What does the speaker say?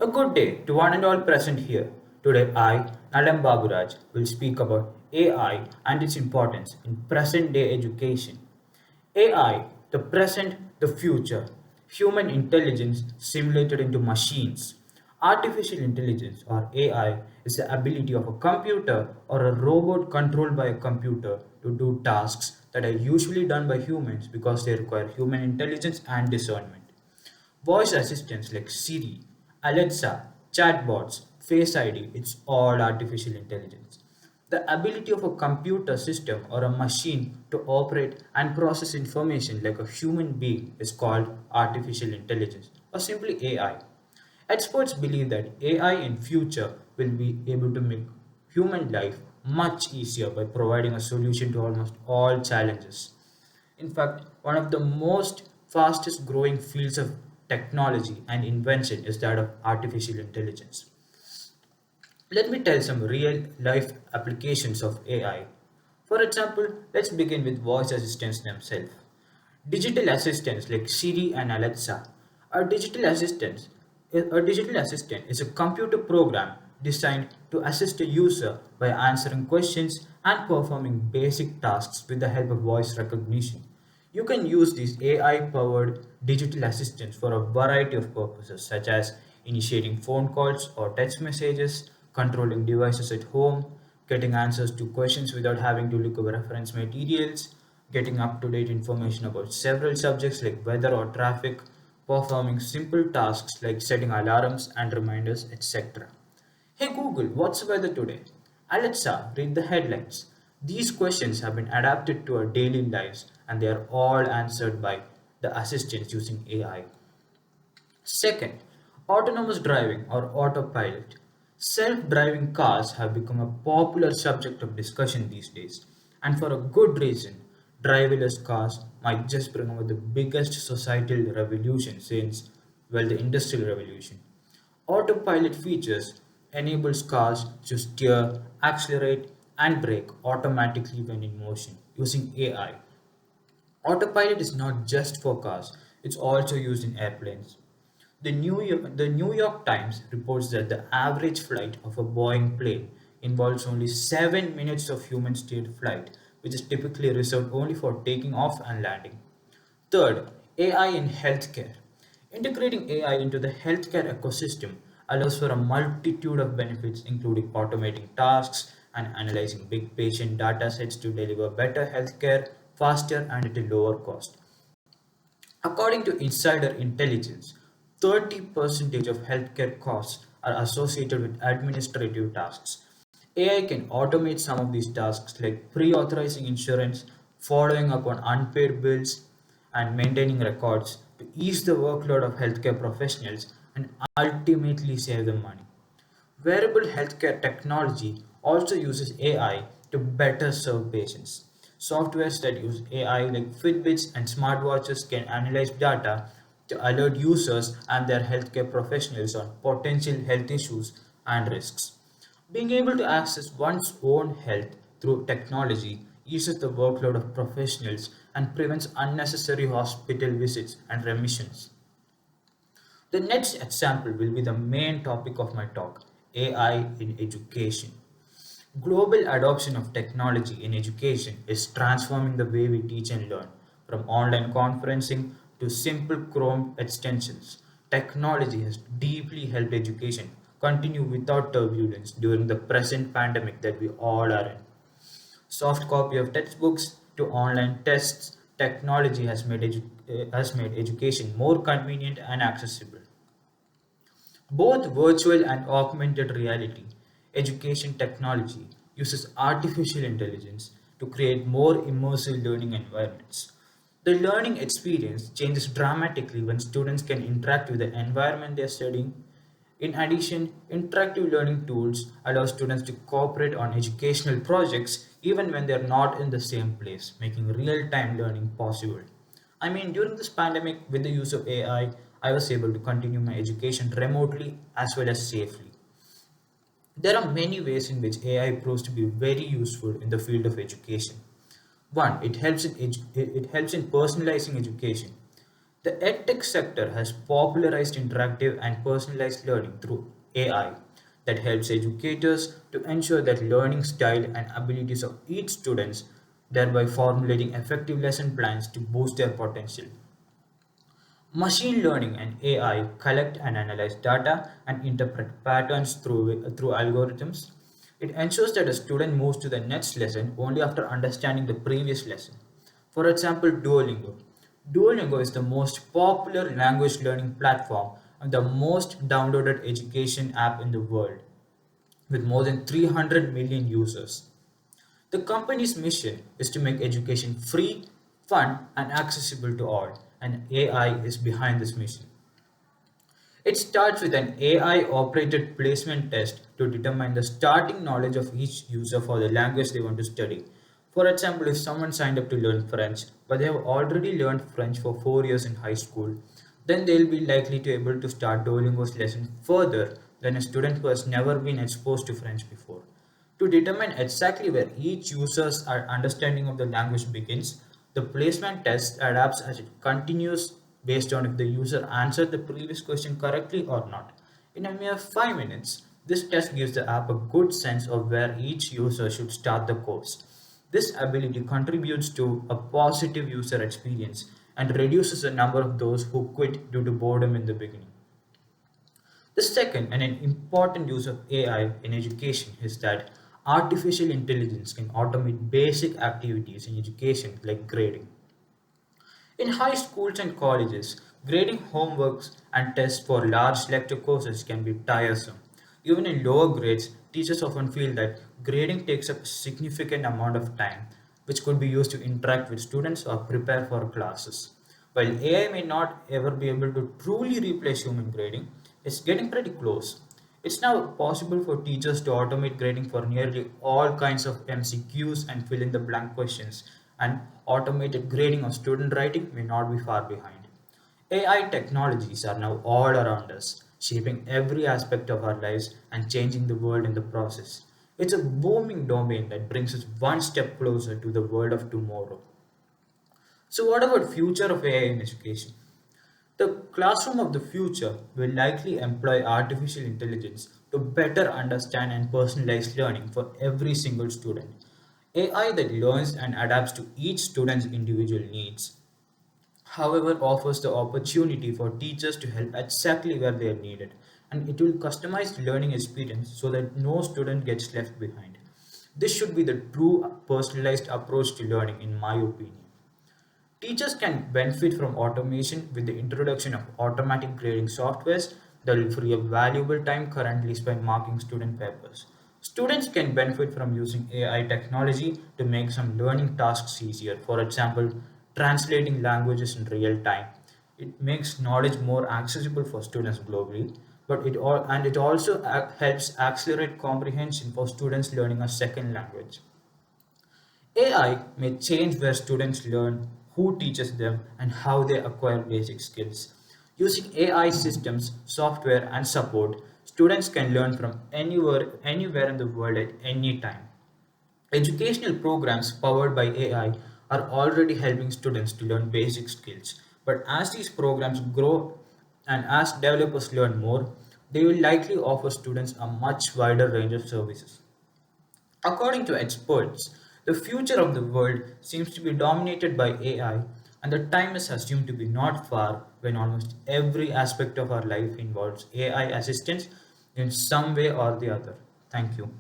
A good day to one and all present here. Today I, Nalan Baburaj, will speak about AI and its importance in present day education. AI, the present, the future. Human intelligence simulated into machines. Artificial intelligence or AI is the ability of a computer or a robot controlled by a computer to do tasks that are usually done by humans because they require human intelligence and discernment. Voice assistants like Siri, Alexa, chatbots, Face ID, it's all artificial intelligence. The ability of a computer system or a machine to operate and process information like a human being is called artificial intelligence or simply AI. Experts believe that AI in future will be able to make human life much easier by providing a solution to almost all challenges. In fact, one of the most fastest growing fields of technology and invention is that of artificial intelligence. Let me tell some real life applications of AI. For example, let's begin with voice assistants themselves. Digital assistants like Siri and Alexa. A digital assistant, a digital assistant is a computer program designed to assist a user by answering questions and performing basic tasks with the help of voice recognition. You can use these AI powered digital assistants for a variety of purposes, such as initiating phone calls or text messages, controlling devices at home, getting answers to questions without having to look over reference materials, getting up to date information about several subjects like weather or traffic, performing simple tasks like setting alarms and reminders, etc. Hey Google, what's the weather today? Alexa, read the headlines. These questions have been adapted to our daily lives and they are all answered by the assistants using AI. Second, autonomous driving or autopilot. Self driving cars have become a popular subject of discussion these days, and for a good reason. Driverless cars might just bring about the biggest societal revolution since, well, the Industrial Revolution. Autopilot features enables cars to steer, accelerate, and brake automatically when in motion using AI. Autopilot is not just for cars, it's also used in airplanes. The New York Times reports that the average flight of a Boeing plane involves only 7 minutes of human steered flight, which is typically reserved only for taking off and landing. Third, AI in healthcare. Integrating AI into the healthcare ecosystem allows for a multitude of benefits, including automating tasks and analyzing big patient data sets to deliver better healthcare faster and at a lower cost. According to insider intelligence, 30% of healthcare costs are associated with administrative tasks. AI can automate some of these tasks like pre authorizing insurance, following up on unpaid bills, and maintaining records to ease the workload of healthcare professionals and ultimately save them money. Wearable healthcare technology also uses AI to better serve patients. Softwares that use AI like Fitbits and smartwatches can analyze data to alert users and their healthcare professionals on potential health issues and risks. Being able to access one's own health through technology eases the workload of professionals and prevents unnecessary hospital visits and remissions. The next example will be the main topic of my talk, AI in education. Global adoption of technology in education is transforming the way we teach and learn, from online conferencing to simple Chrome extensions. Technology has deeply helped education continue without turbulence during the present pandemic that we all are in. Soft copy of textbooks to online tests, technology has made education more convenient and accessible. Both virtual and augmented reality education technology uses artificial intelligence to create more immersive learning environments. The learning experience changes dramatically when students can interact with the environment they are studying. In addition, interactive learning tools allow students to cooperate on educational projects even when they are not in the same place, making real time learning possible. I mean, during this pandemic, with the use of AI, I was able to continue my education remotely as well as safely. There are many ways in which AI proves to be very useful in the field of education. One, it helps in personalizing education. The edtech sector has popularized interactive and personalized learning through AI that helps educators to ensure that learning style and abilities of each student, thereby formulating effective lesson plans to boost their potential. Machine learning and AI collect and analyze data and interpret patterns through algorithms. It ensures that a student moves to the next lesson only after understanding the previous lesson. For example, Duolingo. Duolingo is the most popular language learning platform and the most downloaded education app in the world, with more than 300 million users. The company's mission is to make education free, fun, and accessible to all, and AI is behind this mission. It starts with an AI operated placement test to determine the starting knowledge of each user for the language they want to study. For example, if someone signed up to learn French, but they have already learned French for 4 years in high school, then they'll be likely to able to start Duolingo's lesson further than a student who has never been exposed to French before. To determine exactly where each user's understanding of the language begins, the placement test adapts as it continues based on if the user answered the previous question correctly or not. In a mere 5 minutes, this test gives the app a good sense of where each user should start the course. This ability contributes to a positive user experience and reduces the number of those who quit due to boredom in the beginning. The second and an important use of AI in education is that artificial intelligence can automate basic activities in education like grading. In high schools and colleges, grading homeworks and tests for large lecture courses can be tiresome. Even in lower grades, teachers often feel that grading takes up a significant amount of time, which could be used to interact with students or prepare for classes. While AI may not ever be able to truly replace human grading, it's getting pretty close. It's now possible for teachers to automate grading for nearly all kinds of MCQs and fill in the blank questions, and automated grading of student writing may not be far behind. AI technologies are now all around us, shaping every aspect of our lives and changing the world in the process. It's a booming domain that brings us one step closer to the world of tomorrow. So what about future of AI in education? The classroom of the future will likely employ artificial intelligence to better understand and personalize learning for every single student. AI that learns and adapts to each student's individual needs, however, offers the opportunity for teachers to help exactly where they are needed, and it will customize the learning experience so that no student gets left behind. This should be the true personalized approach to learning, in my opinion. Teachers can benefit from automation with the introduction of automatic grading softwares that will free up valuable time currently spent marking student papers. Students can benefit from using AI technology to make some learning tasks easier. For example, translating languages in real time. It makes knowledge more accessible for students globally, but it also helps accelerate comprehension for students learning a second language. AI may change where students learn, who teaches them, and how they acquire basic skills. Using AI systems, software, and support, students can learn from anywhere in the world at any time. Educational programs powered by AI are already helping students to learn basic skills. But as these programs grow and as developers learn more, they will likely offer students a much wider range of services. According to experts, the future of the world seems to be dominated by AI, and the time is assumed to be not far when almost every aspect of our life involves AI assistance in some way or the other. Thank you.